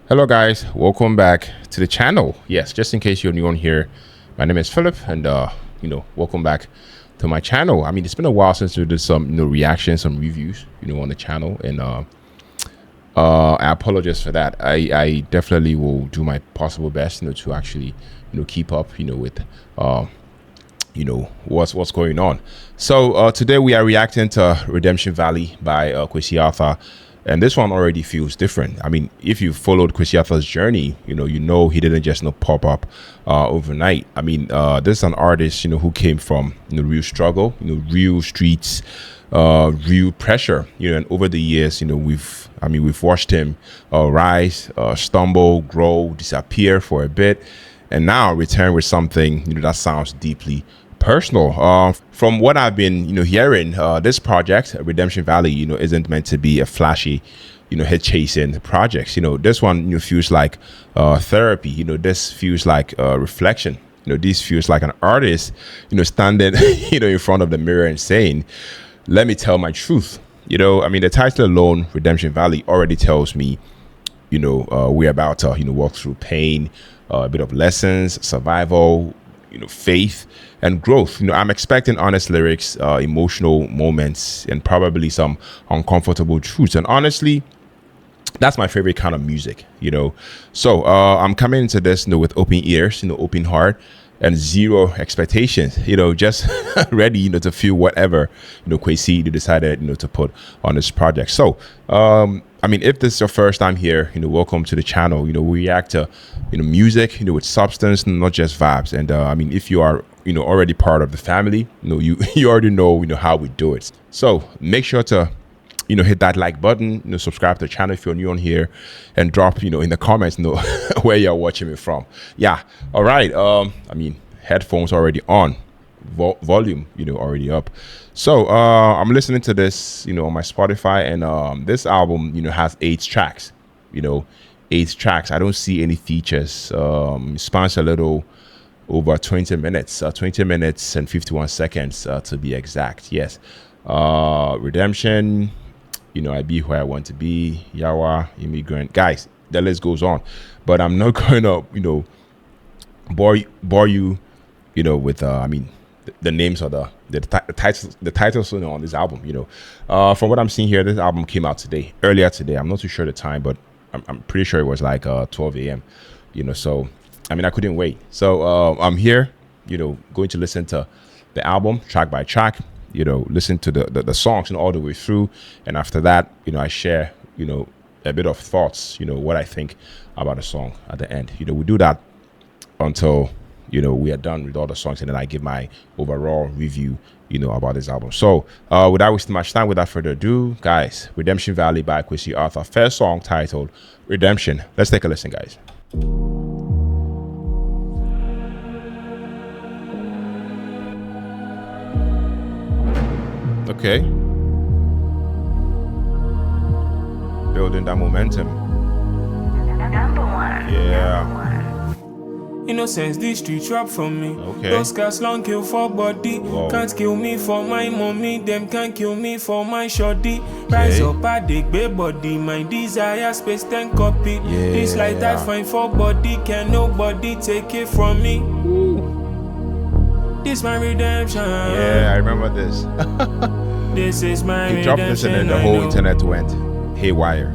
Hello guys, welcome back to the channel. Yes, just in case you're new on here, my name is Philip, and welcome back to my channel. I mean, it's been a while since we did some reactions, some reviews on the channel, and I apologize for that. I definitely will do my possible best to actually keep up with what's going on. So today we are reacting to Redemption Valley by Kwesi Arthur. And this one already feels different. I mean, if you followed Kwesi Arthur's journey, you know he didn't just pop up overnight. I mean, this is an artist who came from real struggle, real streets, real pressure. And over the years, we've watched him rise, stumble, grow, disappear for a bit, and now return with something that sounds deeply personal. From what I've been hearing, this project Redemption Valley isn't meant to be a flashy hit chasing project. This one feels like therapy. This feels like reflection. This feels like an artist standing in front of the mirror and saying, let me tell my truth. I mean, the title alone, Redemption Valley, already tells me we're about to walk through pain, a bit of lessons, survival, faith and growth. I'm expecting honest lyrics, emotional moments, and probably some uncomfortable truths. And honestly, that's my favorite kind of music. So I'm coming into this with open ears, open heart, and zero expectations. Just ready to feel whatever Kwesi decided to put on this project. So I mean, if this is your first time here, welcome to the channel. We react to music with substance, not just vibes. And I mean, if you are already part of the family, you already know how we do it. So make sure to hit that like button, subscribe to the channel if you're new on here, and drop in the comments where you're watching me from. Yeah, all right. I mean, headphones already on, volume already up. So I'm listening to this on my Spotify, and this album has 8 tracks. 8 tracks. I don't see any features. Spans a little over 20 minutes, 20 minutes and 51 seconds to be exact. Yes. Redemption, I be where I want to be, Yawa, Immigrant. Guys, the list goes on, but I'm not going to bore you with I mean the names of the titles on this album. From what I'm seeing here, this album came out earlier today. I'm not too sure the time, but I'm pretty sure it was like 12 a.m. So I mean, I couldn't wait. So I'm here going to listen to the album track by track, listen to the songs all the way through, and after that I share a bit of thoughts, what I think about the song at the end. We do that until we are done with all the songs, and then I give my overall review about this album. So without wasting much time, without further ado, guys, Redemption Valley by Kwesi Arthur, first song titled Redemption. Let's take a listen, guys. Okay, building that momentum. Yeah. Innocence, this street trap from me. Okay. Those cats long kill for body. Whoa. Can't kill me for my mommy. Them can't kill me for my shorty. Rise up, I dig big body. My desire, space, then copy. Yeah. This light I find for body. Can nobody take it from me? Ooh. This my redemption. Yeah, I remember this. This is my He redemption. dropped this and then the whole internet went haywire.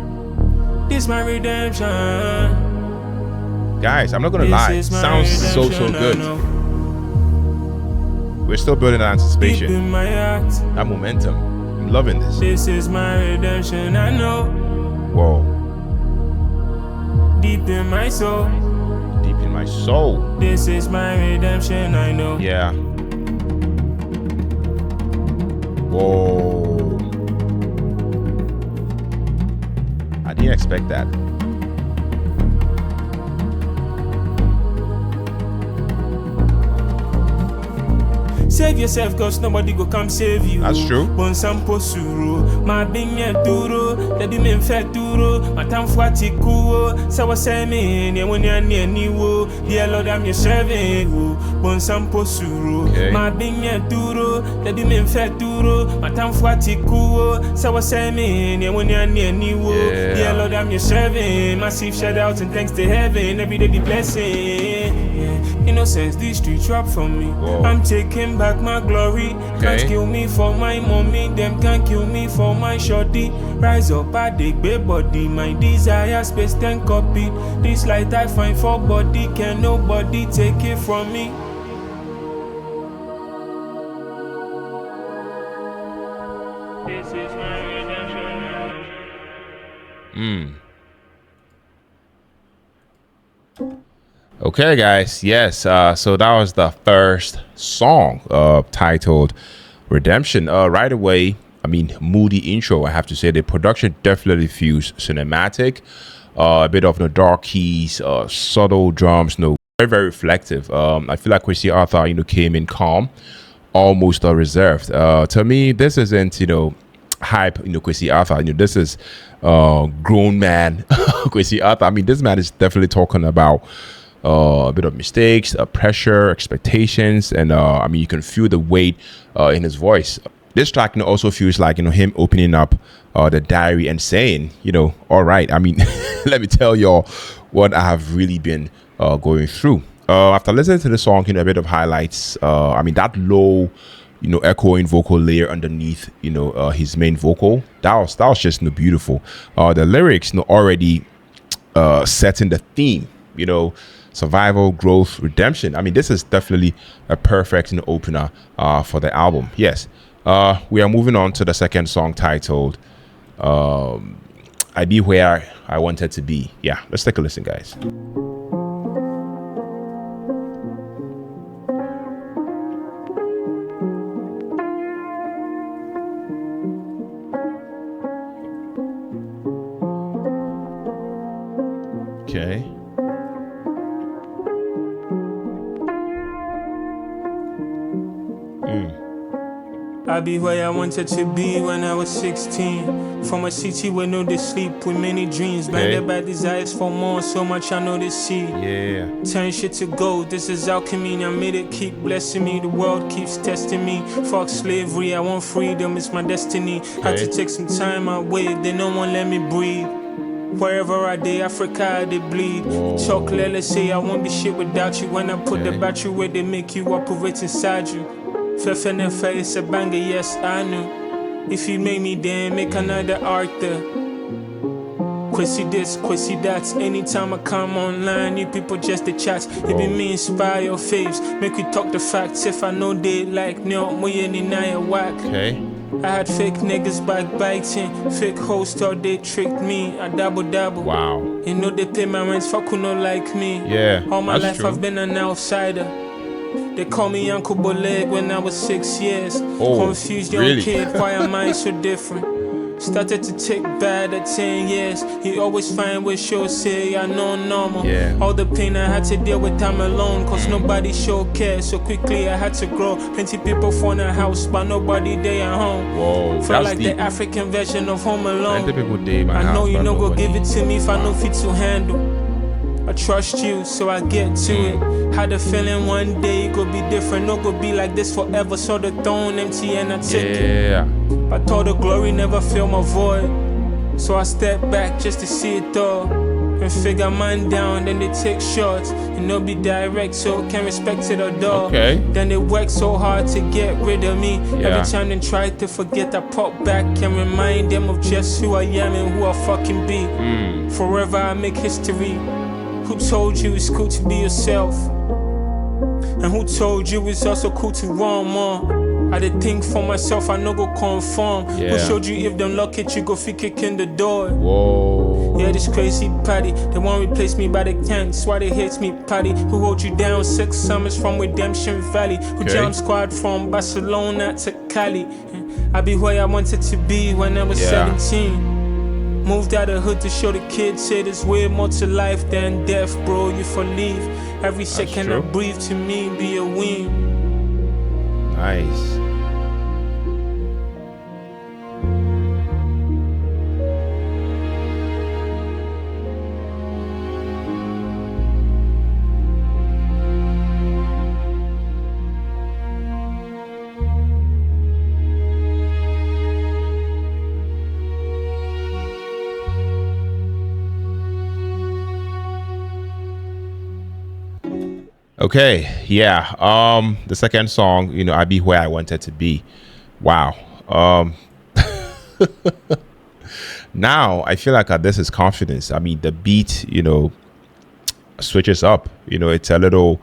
This my redemption. Guys, I'm not gonna lie, sounds so good. We're still building that anticipation, Deep in my heart, that momentum. I'm loving this. this is my redemption, I know. Whoa, Deep in my soul, deep in my soul. this is my redemption, I know. Yeah. Whoa, I didn't expect that. save yourself, cause nobody go come save you. That's true. Bon sampo suro, ma binye duro, the men fed duro, my time fwati kuo, so was saying, and when you're near Niwo, dear Lord, I'm your servant. Bon sampo suro, ma binye duro, the men fed duro, my time fwati kuo, so was saying, and when you're near Niwo, dear Lord, I'm your servant. Massive shout out and thanks to heaven, every day the blessing. Innocence, these streets rap from me. I'm taking back my glory. Can't kill me for my mommy, them can't kill me for my shorty. Rise up, I dig big body, my desire space 10 copy. This light I find for body, can nobody take it from me. This is my redemption. Okay, guys. Yes. So that was the first song titled Redemption. Right away, I mean, moody intro. I have to say the production definitely feels cinematic. A bit of dark keys, subtle drums, very, very reflective. I feel like Kwesi Arthur, came in calm, almost reserved. To me, this isn't, hype, Kwesi Arthur. This is grown man Kwesi Arthur. I mean, this man is definitely talking about a bit of mistakes, pressure, expectations, and I mean, you can feel the weight in his voice. This track also feels like him opening up the diary and saying, all right, I mean, let me tell y'all what I have really been going through. After listening to the song, a bit of highlights. I mean, that low, echoing vocal layer underneath, his main vocal, that was just beautiful. The lyrics, already setting the theme, survival, growth, redemption. I mean, this is definitely a perfect opener for the album. Yes. We are moving on to the second song titled I Be Where I Wanted to Be. Yeah, let's take a listen, guys. Okay. I be where I wanted to be when I was 16. From a city where no they sleep with many dreams. Blinded by desires for more, so much I know they see. Yeah. Turn shit to gold, this is alchemy. I made it keep blessing me. The world keeps testing me. Fuck slavery, I want freedom, it's my destiny. Had to take some time away, they no one let me breathe. Wherever I day, Africa, they bleed. Chocolate, let's say I won't be shit without you. When I put the battery where they make you operate inside you. Fefe it's a banger, yes, I knew. If you make me, then make another Arthur. Kwesi this, Kwesi that. Anytime I come online, you people just the chats. It be me inspire your faves. Make we talk the facts. If I know they like no, moye ni na ya whack. I had fake niggas backbiting, fake hosts all they tricked me. I dabble. Wow. They pay my rents, fuck who no like me. Yeah. All my life true. I've been an outsider. They call me Uncle Boleg when I was 6 years. Confused young really? kid, why am I so different? Started to take bad at 10 years. He always find what show say I know normal. All the pain I had to deal with time alone, cause nobody show care. So quickly I had to grow. Plenty people phone a house, but nobody there at home. Felt like deep. The African version of Home Alone. I know you no go give it to me if I know fit to handle. I trust you, so I get to it. Had a feeling one day it could be different, no go be like this forever. Saw the throne empty and I took it. I thought the glory never filled my void, so I stepped back just to see it all and figure mine down. Then they take shots and no be direct, so can't respect it at all. Then they work so hard to get rid of me. Every time they try to forget, I pop back and remind them of just who I am and who I fucking be. Forever I make history. Who told you it's cool to be yourself? And who told you it's also cool to want more? I did think for myself, I no go conform. Who showed you if them lock it, you go fit kick in the door? Yeah, this crazy party, they won't replace me by the gangs. Why they hate me, party? Who hold you down 6 summers from Redemption Valley? Who jump squad from Barcelona to Cali? I be where I wanted to be when I was 17. Moved out of hood to show the kids, say there's way more to life than death, bro, you for leave. Every second I breathe to me be a win. Nice. Okay, yeah. The second song, I Be Where I Wanted to Be. Wow. Now I feel like this is confidence. I mean, the beat, switches up. It's a little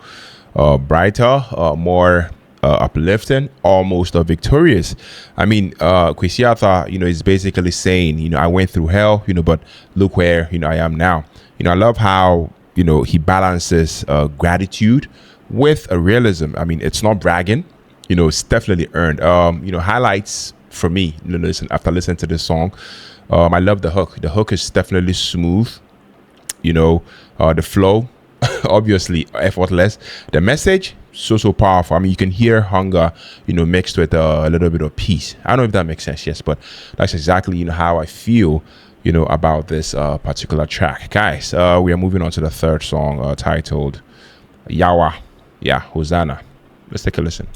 brighter, more uplifting, almost victorious. I mean, Kwesi Arthur, is basically saying, I went through hell, but look where, I am now. I love how he balances gratitude with a realism. I mean, it's not bragging, it's definitely earned. Highlights for me, after listening to this song, I love the hook. The hook is definitely smooth, the flow, obviously effortless. The message, so powerful. I mean, you can hear hunger, mixed with a little bit of peace. I don't know if that makes sense, yes, but that's exactly, how I feel about this particular track. Guys, we are moving on to the third song, titled Yawa. Yeah, Hosanna. Let's take a listen.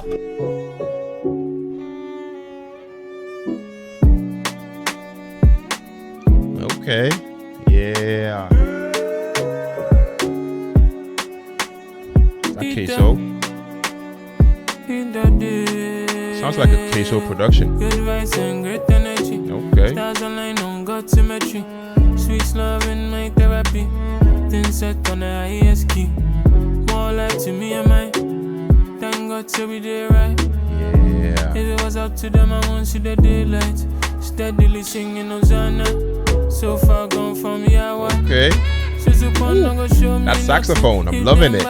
Okay. Yeah. Is that queso? Sounds like a queso production. Okay. Symmetry, sweet love in my therapy. Then set on the highest key. More life to me and mine. Thank God till we did right. Yeah. If it was up to them, I won't see the daylight. Steadily singing Hosanna. So far gone from Yawa. Okay. That saxophone, I'm loving it.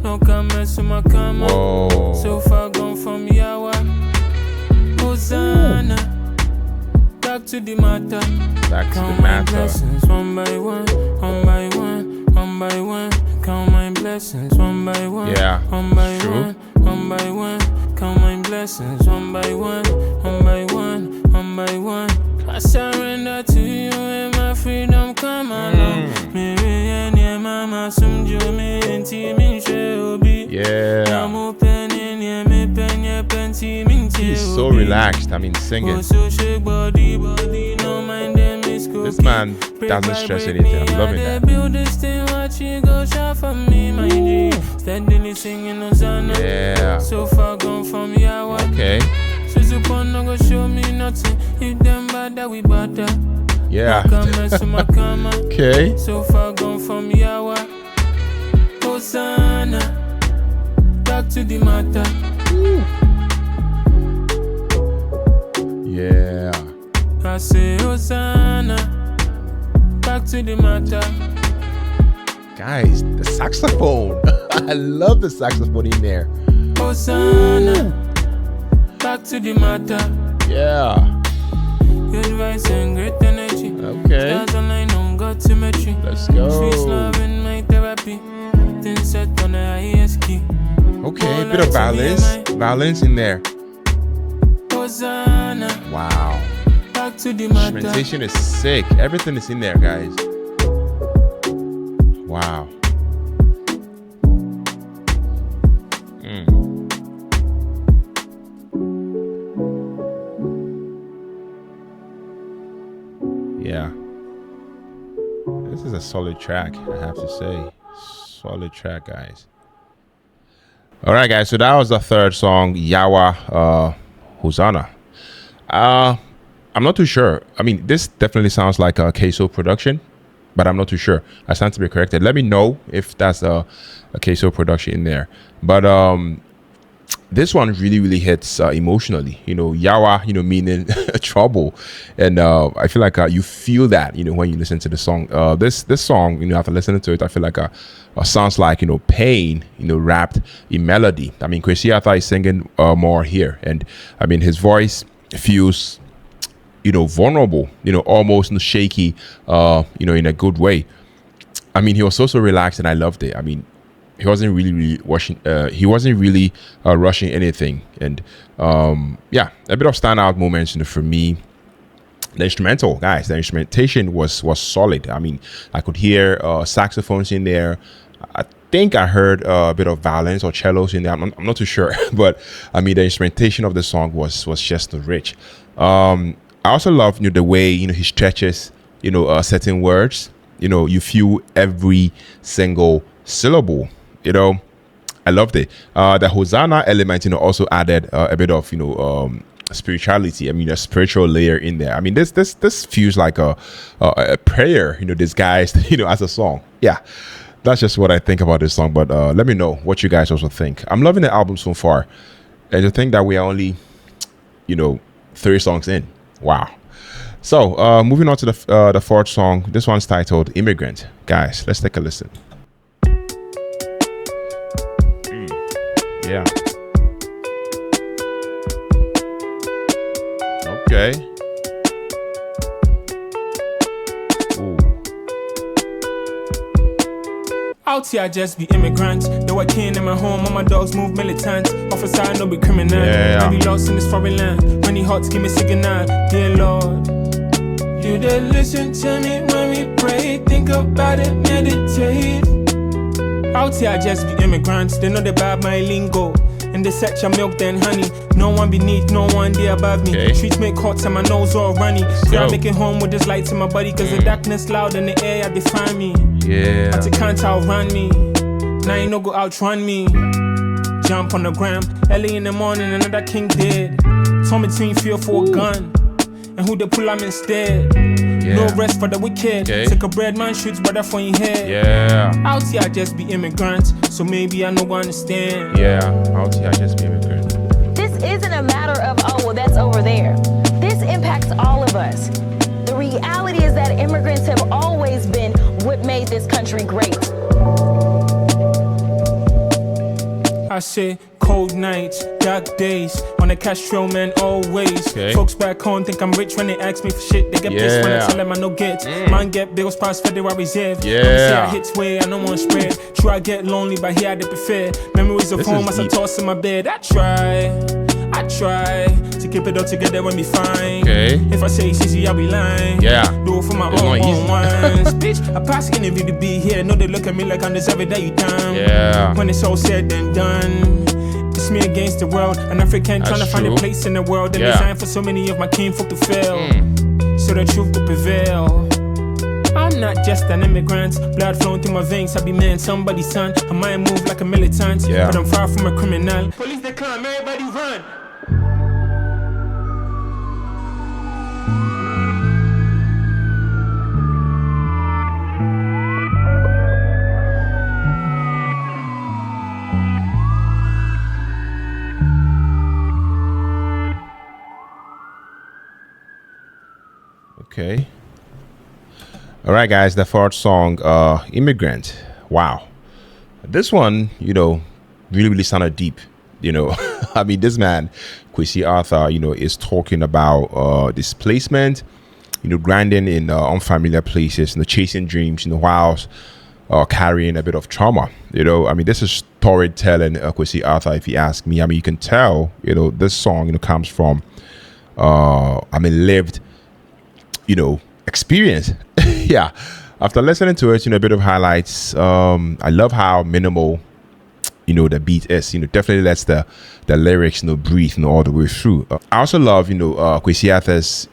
No comments to my comment. Whoa. So far gone from Yawa. Hosanna. Back to the matter. Back to count the matter. My blessings one by one, one by one, one by one. Count my blessings one by one, yeah, one by one, one by one. Count my blessings one by one, one by one, one by one. I surrender to you and my freedom come along. Yeah. He's so relaxed. I mean, singing. This man doesn't stress anything. I'm loving that. Yeah. So far gone from Yawa. Okay. Yeah. Okay. So far gone from Yawa. Hosanna. Back to the matter. Yeah. I say Hosanna. Back to the matter. Guys, the saxophone. I love the saxophone in there. Hosanna. Back to the matter. Yeah. Good vibes and great energy. Okay. Stars online on God symmetry. Let's go. Sweet love in my therapy. Then set on the highest key. Okay, a bit of violence in there. Hosanna. Wow. Back to the matter. Instrumentation is sick. Everything is in there, guys. Wow. Yeah. This is a solid track, I have to say. Solid track, guys. All right, guys. So that was the third song, Yawa, Hosanna. I'm not too sure. I mean, this definitely sounds like a queso production, but I'm not too sure. I stand to be corrected. Let me know if that's a queso production in there. But this one really hits emotionally. Yawa, meaning trouble, and I feel like you feel that when you listen to the song. This song, after listening to it, I feel like sounds like pain, wrapped in melody. I mean, Kwesi Arthur is singing more here, and I mean his voice feels vulnerable, almost shaky, in a good way. I mean, he was so relaxed, and I loved it. I mean, he wasn't really rushing. He wasn't really rushing anything, and yeah, a bit of standout moments, for me. The instrumental, guys, the instrumentation was solid. I mean, I could hear saxophones in there. I think I heard a bit of violins or cellos in there. I'm not too sure, but I mean, the instrumentation of the song was just rich. I also love the way he stretches certain words. You feel every single syllable. I loved it. The Hosanna element, also added a bit of spirituality. I mean, a spiritual layer in there. I mean, this feels like a prayer, disguised as a song. Yeah, that's just what I think about this song. But let me know what you guys also think. I'm loving the album so far, and to think that we are only 3 songs in. Wow. So moving on to the 4th song. This one's titled Immigrant. Guys, let's take a listen. Yeah. Okay. Ooh. Out here, I just be immigrant. Though I can't in my home, all my dogs move militant. Officer, I know be criminal. Yeah. I be lost in this foreign land. When he hot, give me signal. Dear Lord, you did listen to me when we pray. Think about it, meditate. Out here, I just be immigrants. They know they bad my lingo. And they set your milk, then honey. No one beneath, no one there above me. Okay. Streets make hot and my nose all runny. I make it home with this lights in my body. Cause the darkness loud and the air, I define me. Yeah. But you can't outrun me. Now you no go outrun me. Jump on the gram. Early in the morning, another king dead. Told me to feel for a gun. And who they pull am instead. Yeah. No rest for the wicked. Okay. Take a bread man shoots brother for your head. Yeah. Out here I just be immigrant. So maybe I no go understand. Yeah. Out here I just be immigrant. This isn't a matter of, oh, well, that's over there. This impacts all of us. The reality is that immigrants have always been what made this country great. I say cold nights, dark days, on the cash trail, man, always. Okay. Folks back home think I'm rich when they ask me for shit. They get pissed when I tell them I no get. Man get bills past Federal Reserve. Yeah. See I hits way, I don't want spread. True, I get lonely, but here I dey prefer. Memories of This home is as I deep. toss in my bed. I try to keep it all together when we fine. Okay. If I say it's easy, I'll be lying. Yeah. Do it for my It's not own easy. ones. Bitch, I pass interview to be here. No, they look at me like I'm deserving that you done. Yeah. When it's all said and done, it's me against the world. An African trying to find a true. place in the world. And Yeah. designed for so many of my kinfolk to fail. So the truth will prevail. I'm not just an immigrant. Blood flowing through my veins. I be man, somebody's son. I might move like a militant, Yeah. but I'm far from a criminal. Police they come, everybody run. Okay. All right, guys. The 4th song, Immigrant. Wow. This one, really sounded deep. I mean, this man, Kwesi Arthur, is talking about displacement, grinding in unfamiliar places, chasing dreams, whilst carrying a bit of trauma. I mean, this is storytelling, Kwesi Arthur, if you ask me. I mean, you can tell, this song, comes from, lived, experience. Yeah. After listening to it, a bit of highlights. I love how minimal, the beat is. Definitely lets the lyrics, breathe, all the way through. I also love, Kwesi Arthur's,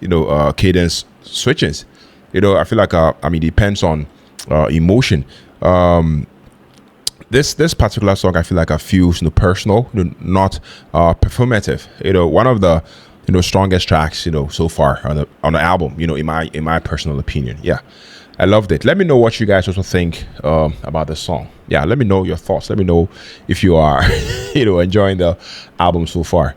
cadence switches. I feel like, it depends on emotion. This particular song, I feel like I feels, personal, not performative. One of the strongest tracks, so far on the album, in my personal opinion. Yeah, I loved it. Let me know what you guys also think about the song. Yeah, let me know your thoughts. Let me know if you are, enjoying the album so far.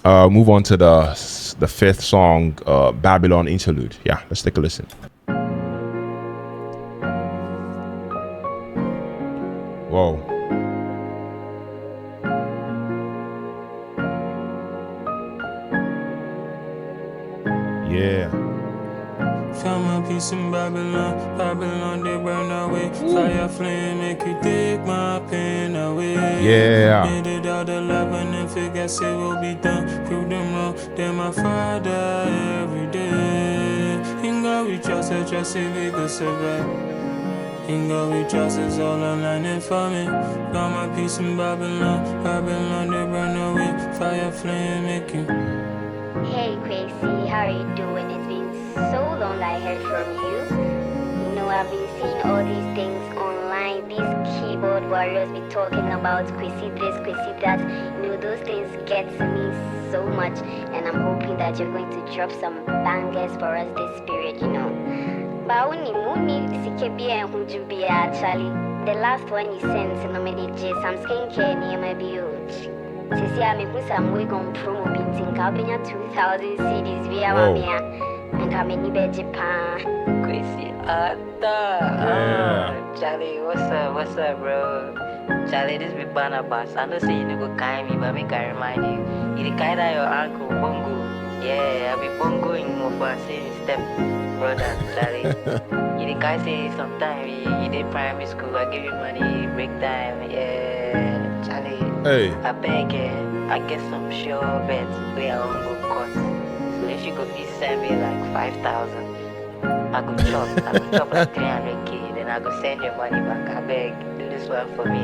Move on to the 5th song, Babylon Interlude. Yeah, let's take a listen. Whoa. Yeah. Found my peace in Babylon, Babylon they burn away. Fire flame make you dig my pain Yeah. Made it out alive and then figure say we'll be done. Prove them wrong, they're my father every day. In God we trust say we go survive. In God we trust is all online for me. Got my peace in Babylon, Babylon they burn away. Fire flame making. Hey Kwesi, how are you doing? It's been so long I heard from you. You know, I've been seeing all these things online. These keyboard warriors be talking about Kwesi this, Kwesi that. You know, those things get me so much. And I'm hoping that you're going to drop some bangers for us this period, you know. But when you actually, the last one you sent, some skincare near my huge. Sisi amekuwa some way on promo binting kabenya 2000 CDs via mamia nkameni beje pa Kwesi Arthur. Charlie, what's up, bro? Charlie, this be Barnabas. I know say you no go kind me, but make I remind you. You the kind of your uncle Bongo. Yeah, I be Bongo in more for same step, brother. Charlie, you the guy say sometimes you did primary school. I give you money, break time. Yeah, Charlie. Hey. I beg, I get some sure bets where I won't go cost. So if you go please send me like 5,000, I go chop like 300k, then I go send your money back. I beg, do this one for me.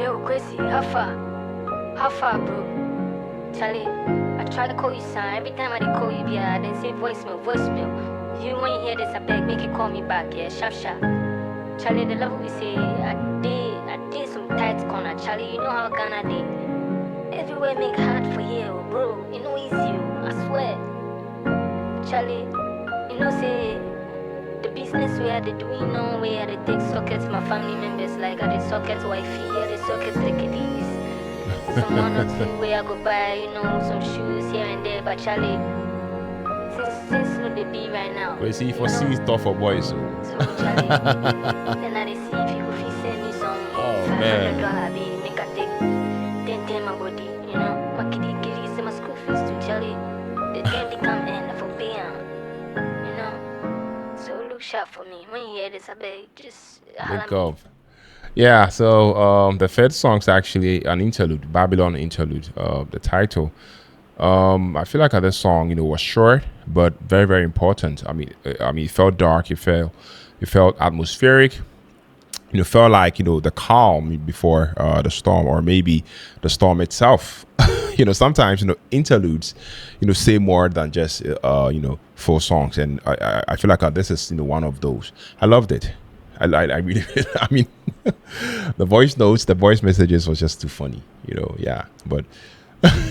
Yo, Kwesi, how far, bro? Charlie, I try to call you son. Every time I call you, yeah, then say voicemail. You when you hear this, I beg, make you call me back, yeah, sharp. Charlie, the love we say, I did some tight corner. Charlie, you know how Ghana did. Everywhere make hard for you, bro. You know easy, I swear. Charlie, you know say the business we are doing now, we are take sockets my family members like I did sockets wifey, I did sockets like these. Some one or two where I go buy, you know, some shoes here and there, but Charlie, since no baby right now. Well, see, for C tough for boys. So Charlie, then I see if you could send me some $500 bill, make a take 10 my body, you know. My kitty give my school fees to Charlie. The game become end for paying, you know. So look sharp for me. When you hear this, I beg, just Wake up. Yeah, so the third song's actually an interlude, Babylon interlude, the title. I feel like this song, you know, was short but very, very important. I mean, it felt dark. It felt atmospheric. You know, felt like, you know, the calm before the storm, or maybe the storm itself. You know, sometimes, you know, interludes, you know, say more than just you know, full songs, and I feel like this is, you know, one of those. I loved it. I really, I mean, the voice notes, the voice messages was just too funny, you know. Yeah, but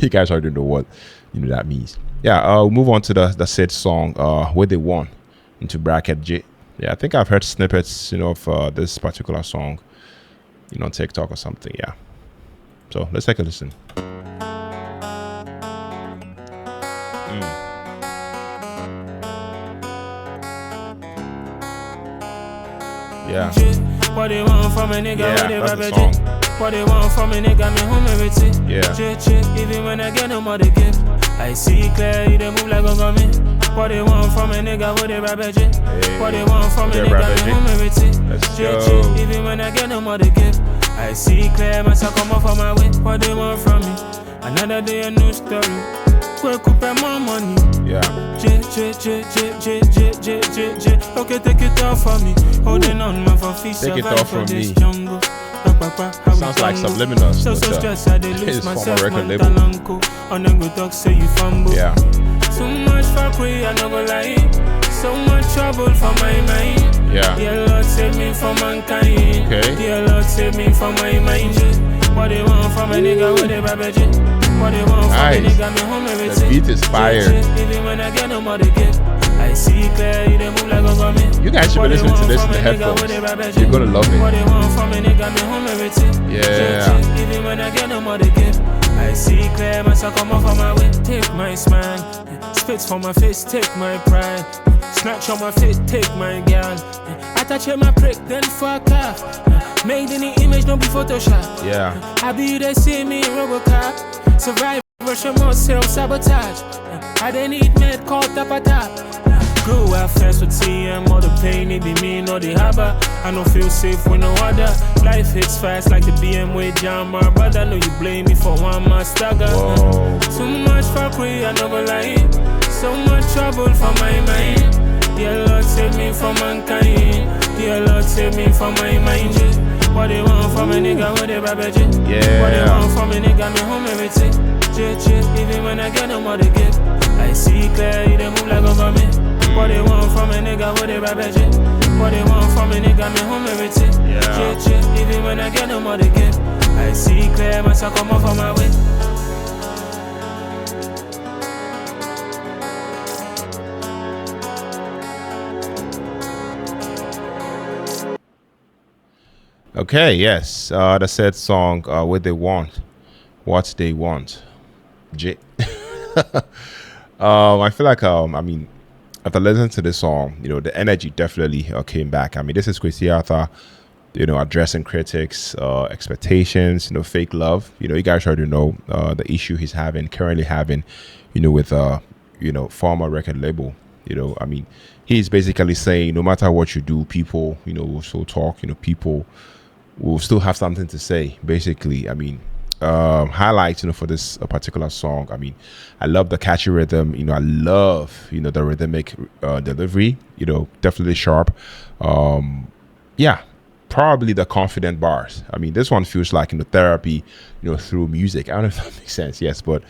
you guys already know what, you know, that means. Yeah, we'll move on to the said song, Where They Won, into bracket J. Yeah, I think I've heard snippets, you know, of this particular song, you know, on TikTok or something. Yeah, so let's take a listen. Yeah. What they want from a nigga, Yeah, what that's they the song. What they want from a nigga, me home everything. Yeah. Even when I get no more they give. I see clear, you they move like a gummy. What they want from a nigga, what they rabbit. What they want from a nigga, me home everything. Let's go. Even when I get no more they give. I see clear, myself come off on my way. What they want from me? Another day, a new story. Wake up and more money. Yeah. Okay, take it off for me. Holding on my for feet. Take it off from me. Sounds like Subliminals. So stressed, I did lose myself. Record label. On a good talk, say you fumble. Yeah. So much for free, I no go lie. So much trouble for my mind. Yeah. Dear Lord, save me from mankind. Okay. Dear Lord, save me from my mind. What they want from a nigga, what they baby. What they want from a nigga, me home everything. The beat is fire. Even when I get no more they give. I see clear, you they move like a gummy. You guys should be listening to this in the headphones. You're gonna love What it. they want from a nigga, me home everything. Yeah. Even when I get no more they give. I see clear, myself come off on my way. Take my smile, spits from my face, take my pride. Snatch on my face, take my girl. I touch my prick, then fuck off. Made in the image, don't be Photoshop. Yeah. I be you, they see me in Robocop. Survive, Russian more self-sabotage. I don't need med called top a top. Grew up fast with TM, all the pain, it be me, no the harbor. I don't feel safe with no other. Life hits fast like the BM with John, my brother. I know you blame me for one more stagger. Too much fuckery, I never lie. So much trouble for my mind. Dear Lord, save me from mankind. Dear Lord, save me from my mind. What they want from a nigga, what they baby. Yeah. What they want from a nigga, me home everything. Even when I get no more to give. I see clear, you they move like over me. What they want from a nigga, what they baby. What they want from a nigga, me home everything. Even when I get no more to give. I see clear, must I come off on my way. Okay, yes. The said song, What They Want, What They Want. I feel like, I mean, after listening to this song, you know, the energy definitely came back. I mean, this is Kwesi Arthur, you know, addressing critics, expectations, you know, fake love. You know, you guys already know the issue he's currently having, you know, with, you know, former record label. You know, I mean, he's basically saying no matter what you do, people, you know, will still talk, you know, people will still have something to say, basically. I mean, highlights, you know, for this particular song. I mean, I love the catchy rhythm. You know, I love, you know, the rhythmic delivery. You know, definitely sharp. Yeah, probably the confident bars. I mean, this one feels like, you know, therapy, you know, through music. I don't know if that makes sense. Yes, but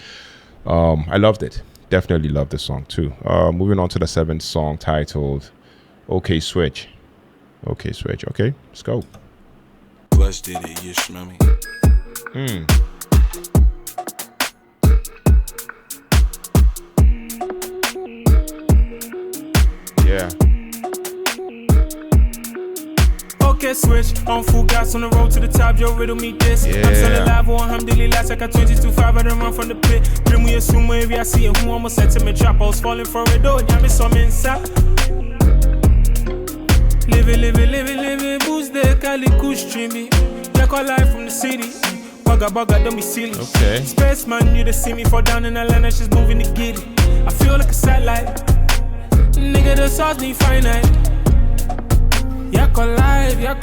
I loved it. Definitely love this song too. Moving on to the 7th song titled "Okay Switch." Okay Switch. Okay, let's go. Yeah. Okay, switch on full gas on the road to the top. Yo, riddle me this. Yeah. I'm still alive, alhamdulillah. Like a 22.5, I done run from the pit. Bring me a sumo area, I see it. Who almost said to me, trap. I was falling for it, though. Yeah, me some inside. Living, boost the Cali Kush streamy. Like all life from the city. Bugger, don't be silly. Okay. Spaceman, you to see me fall down in Atlanta, she's moving to get it. I feel like a satellite. Nigga, the sauce need finite. Yako live. Okay.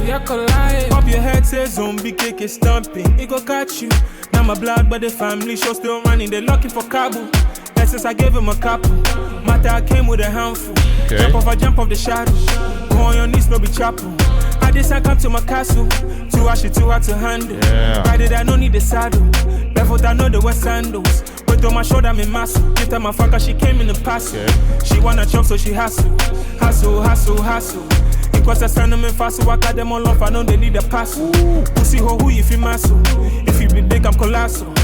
Yako live. Pop your head, say zombie kick is stomping. It go catch you. Now my blood, but the family show still running. They looking for Kabul. Since I gave him a couple. Matter I came with a handful. Okay. Jump off the shadow. Go on your knees, no be chapel. I just come to my castle. Too ashy, too hard to handle. Yeah. Ride it, I don't need the saddle. Barefoot, I know the West sandals. But on my shoulder, I'm in muscle. Get her my fucker, she came in the parcel. Okay. She wanna chop, so she hustle. It was a son of me fast, so I got them all off. I know they need a pass. Pussy who if you muscle. If you be big, I'm colossal.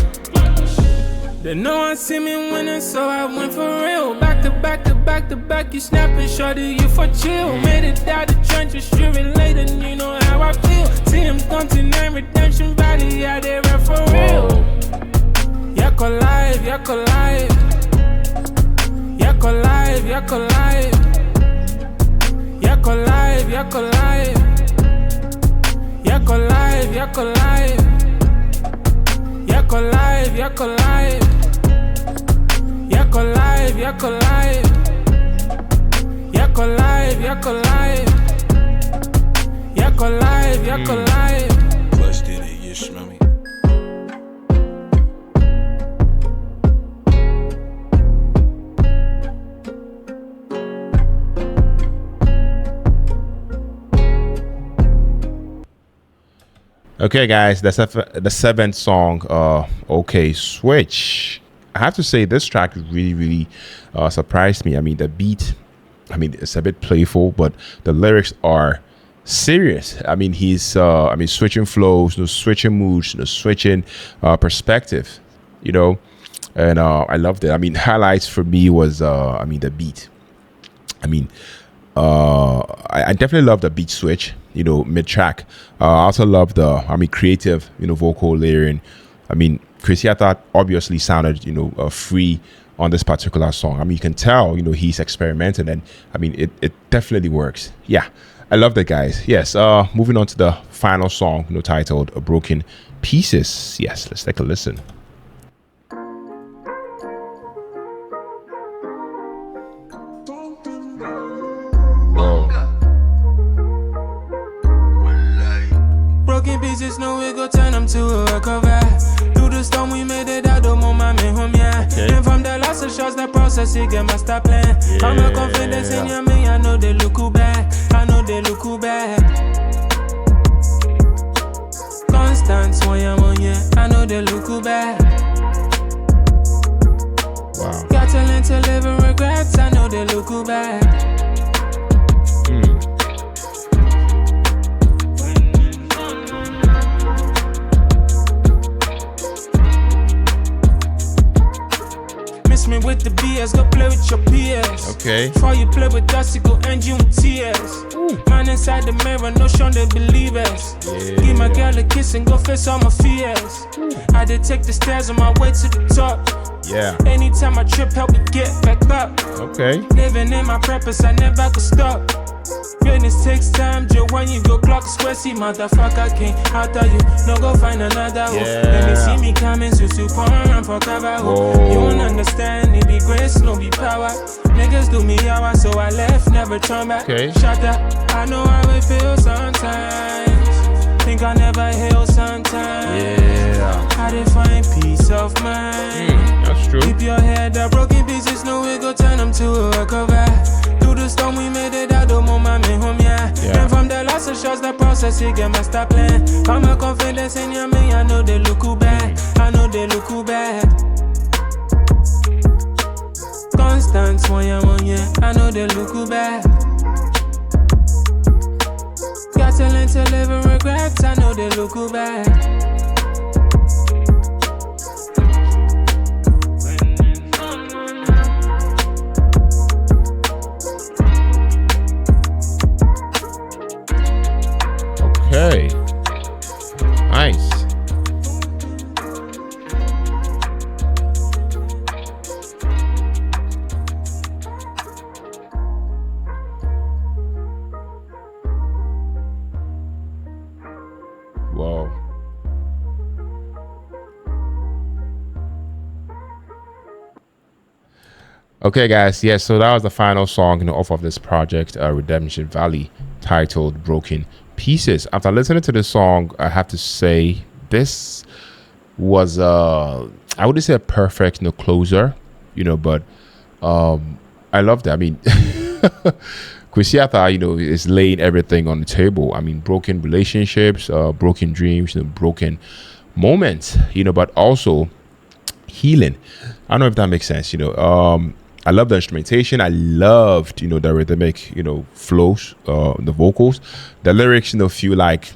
They know I see me winning, so I went for real. Back to back, you snapping, shorty, you for chill. Made it out the trenches, you related, you know how I feel. See him Compton and Redemption Valley, yeah, they rap for real. Yako live. Busted it, you smell me. Okay, guys, that's the 7th song. Okay, Switch. I have to say this track really surprised me. I mean, the beat, I mean, it's a bit playful, but the lyrics are serious. I mean, he's switching flows, switching moods, switching perspective, you know, and I loved it. I mean, highlights for me was the beat. I mean, I definitely love the beat switch, you know, mid-track. I also love the, creative, you know, vocal layering. I mean, Kwesi Arthur obviously sounded, you know, free on this particular song. I mean, you can tell, you know, he's experimenting, and I mean, it definitely works. Yeah. I love that, guys. Yes. Moving on to the final song, titled "Broken Pieces." Yes, let's take a listen. Broken pieces, no we go turn them to a cover. Through the storm we made it out the moment me home, yeah. And from the last of shots, the process it get master plan. I'm a confidence in you, me, I know they look back. I know they look back. Constant when I'm on, yeah. I know they look back. Wow. Got to learn to live in regrets, I know they look back. Me with the BS, go play with your PS. Okay. Before you play with us, you go end you in tears. Man inside the mirror, no showing they believe us. Give my girl a kiss and go face all my fears. I did take the stairs on my way to the top. Yeah. Anytime I trip, help me get back up. Okay. Living in my purpose, I never could stop. Greatness takes time, Joe. When you go clock sweaty, motherfucker can't after you. No go find another one. Let me see me coming, so super and for cover. You don't understand, it be grace, no be power. Niggas do me Yawa, so I left, never turn back. Okay. Shut up, I know how it feels sometimes. Think I never heal sometimes. Yeah. I did find peace of mind. That's true. Keep your head up, broken pieces, no we go turn them to a cover. Through the storm we made it out the moment me home, yeah. And from the last of shots, the process it get master plan. I'm a confidence in you, me, I know they look back. I know they look back. Constant when I'm on, yeah. I know they look back. Got to learn to live in regrets, I know they look back. Okay. Nice. Whoa. Okay, guys. Yeah, so that was the final song, off of this project, Redemption Valley, titled "Broken Pieces." After listening to this song, I have to say this was I wouldn't say a perfect closer, but I loved it. I mean, Kwesi Arthur, is laying everything on the table. I mean, broken relationships, broken dreams, broken moments, but also healing. I don't know if that makes sense. I love the instrumentation. I loved, the rhythmic, flows, the vocals. The lyrics, feel like,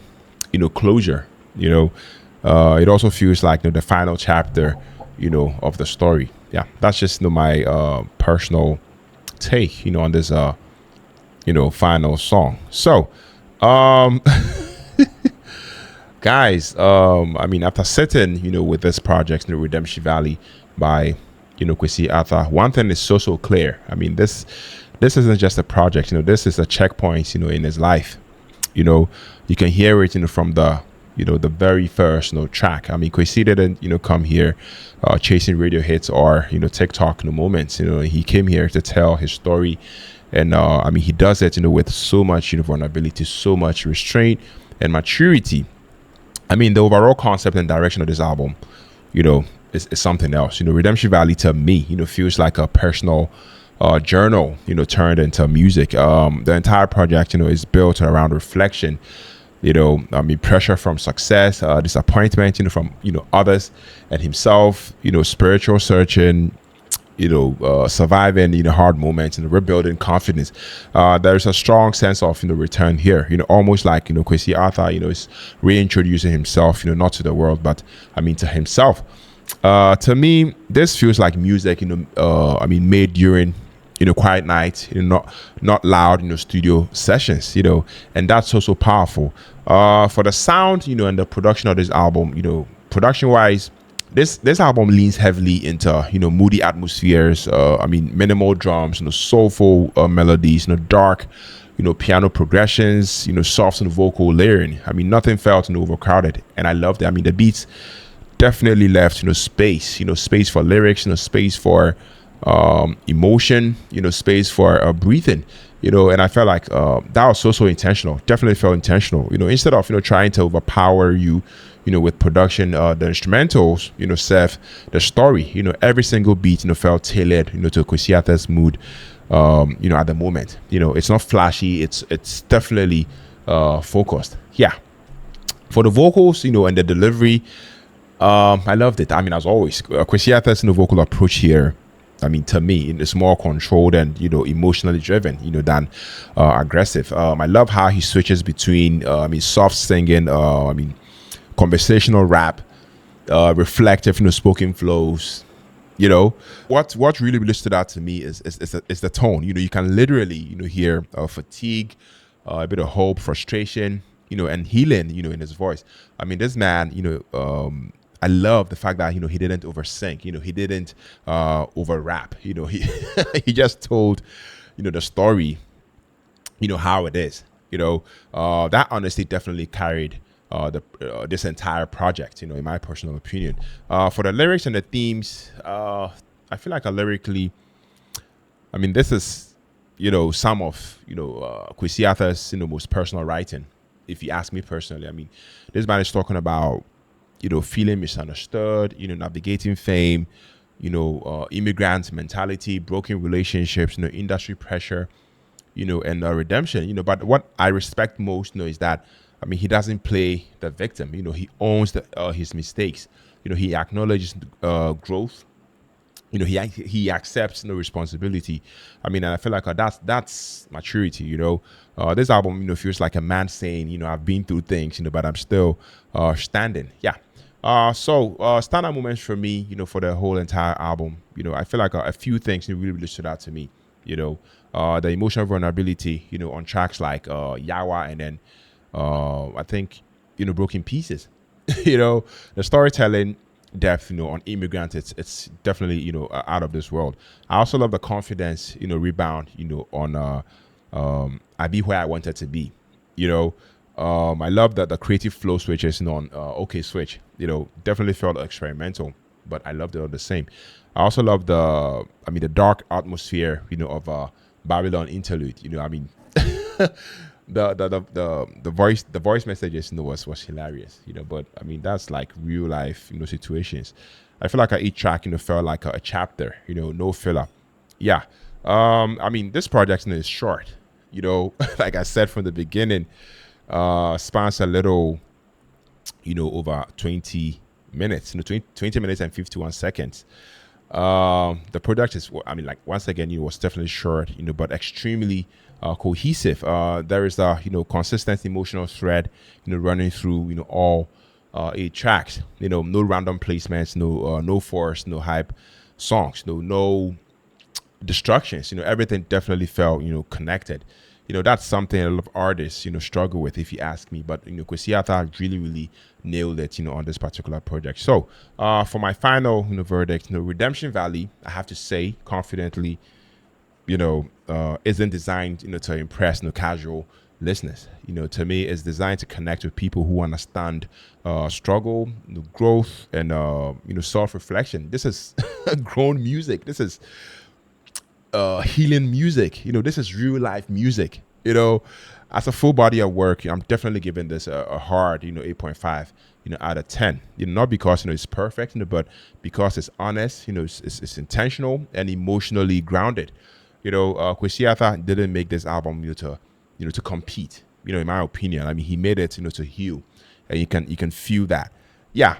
closure. It also feels like the final chapter, of the story. Yeah, that's just my personal take, on this final song. So, guys, I mean, after sitting, with this project, Redemption Valley by Kwesi Arthur, one thing is so clear. I mean, this isn't just a project, this is a checkpoint, in his life. You can hear it, from the the very first track. I mean, Kwesi didn't come here chasing radio hits or TikTok moments. He came here to tell his story, and I mean, he does it with so much vulnerability, so much restraint and maturity. I mean, the overall concept and direction of this album, is something else. Redemption Valley to me, feels like a personal journal, turned into music. The entire project, is built around reflection. I mean, pressure from success, disappointment, from others and himself. Spiritual searching. Surviving hard moments and rebuilding confidence. There's a strong sense of return here. Almost like Kwesi Arthur is reintroducing himself. Not to the world, but I mean to himself. To me, this feels like music. I mean, made during quiet nights. Not loud studio sessions. And that's so powerful. For the sound, and the production of this album. Production wise, this album leans heavily into moody atmospheres. I mean, minimal drums, soulful melodies, dark piano progressions, soft and vocal layering. I mean, nothing felt overcrowded, and I loved it. I mean, the beats definitely left space, space for lyrics, space for emotion, space for breathing, and I felt like that was so intentional. Definitely felt intentional. Instead of trying to overpower you, with production, the instrumentals, serve the story. Every single beat, felt tailored, to Kwesi Arthur's mood, at the moment. It's not flashy. It's definitely focused. Yeah. For the vocals, and the delivery, I loved it. I mean, as always, Kwesi Arthur's vocal approach here, I mean, to me, it's more controlled and emotionally driven, than aggressive. I love how he switches between, soft singing, conversational rap, reflective, spoken flows. What really stood out to me is the tone. You can literally hear fatigue, a bit of hope, frustration, and healing, in his voice. I mean, this man, I love the fact that he didn't oversing, he didn't over rap, he he just told the story, how it is. That honestly definitely carried this entire project, in my personal opinion. For the lyrics and the themes, I feel like lyrically, I mean, this is some of Kwesi Arthur's most personal writing, if you ask me personally. I mean, this man is talking about feeling misunderstood, navigating fame, immigrant mentality, broken relationships, industry pressure, and redemption. But what I respect most, is that, I mean, he doesn't play the victim. He owns his mistakes. He acknowledges growth. He accepts no responsibility. I mean, and I feel like that's maturity. This album, feels like a man saying, I've been through things, but I'm still standing. Yeah. So standout moments for me, for the whole entire album, I feel like a few things really stood out to me. The emotional vulnerability, on tracks like Yawa, and then I think Broken Pieces. The storytelling depth, on Immigrant, it's definitely out of this world. I also love the confidence, rebound, on I Be Where I Wanted to Be. I love that the creative flow switches, on OK Switch. Definitely felt experimental, but I loved it all the same. I also love the dark atmosphere, of Babylon Interlude. I mean, the voice messages, was hilarious. But I mean, that's like real life, situations. I feel like each track, felt like a chapter. No filler. Yeah. I mean, this project is short. Like I said from the beginning, spans a little, over 20 minutes, 20 minutes and 51 seconds. The product is, I mean, like, once again, was definitely short, but extremely cohesive. There is a, consistent emotional thread, running through, all 8 tracks. No random placements, no force, no hype songs, no distractions. Everything definitely felt, connected. That's something a lot of artists, struggle with, if you ask me. But, Kwesi Arthur really nailed it, on this particular project. So, for my final, verdict, Redemption Valley, I have to say confidently, isn't designed, to impress casual listeners. To me, it's designed to connect with people who understand struggle, growth, and self-reflection. This is grown music. This is healing music. This is real life music. As a full body of work, I'm definitely giving this a hard 8.5 out of 10. Not because it's perfect, but because it's honest, it's intentional and emotionally grounded. Kwesi Arthur didn't make this album to compete, in my opinion. I mean, he made it to heal, and you can feel that. Yeah,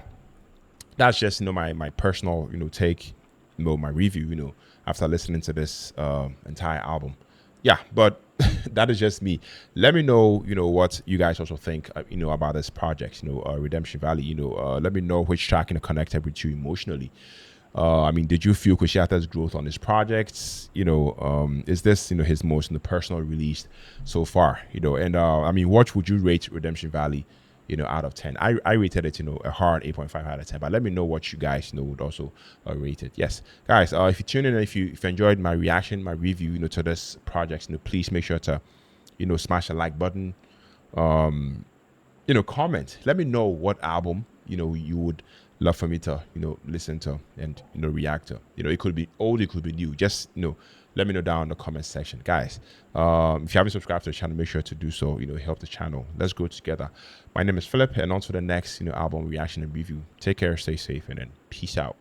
that's just my personal take, my review, after listening to this entire album. Yeah, but that is just me. Let me know, what you guys also think, about this project, Redemption Valley. Let me know which track connected with you emotionally. I mean, did you feel Kwesi Arthur's growth on his projects? Is this his most personal release so far? And I mean, what would you rate Redemption Valley? Out of 10. I rated it, a hard 8.5 out of 10. But let me know what you guys would also rate it. Yes, guys. If you tune in, if you enjoyed my reaction, my review, to this project, please make sure to smash the like button. Comment. Let me know what album, you would love for me to, listen to and, react to. It could be old, it could be new. Just, let me know down in the comment section. Guys, if you haven't subscribed to the channel, make sure to do so. Help the channel. Let's go together. My name is Philip, and on to the next, album reaction and review. Take care, stay safe, and then peace out.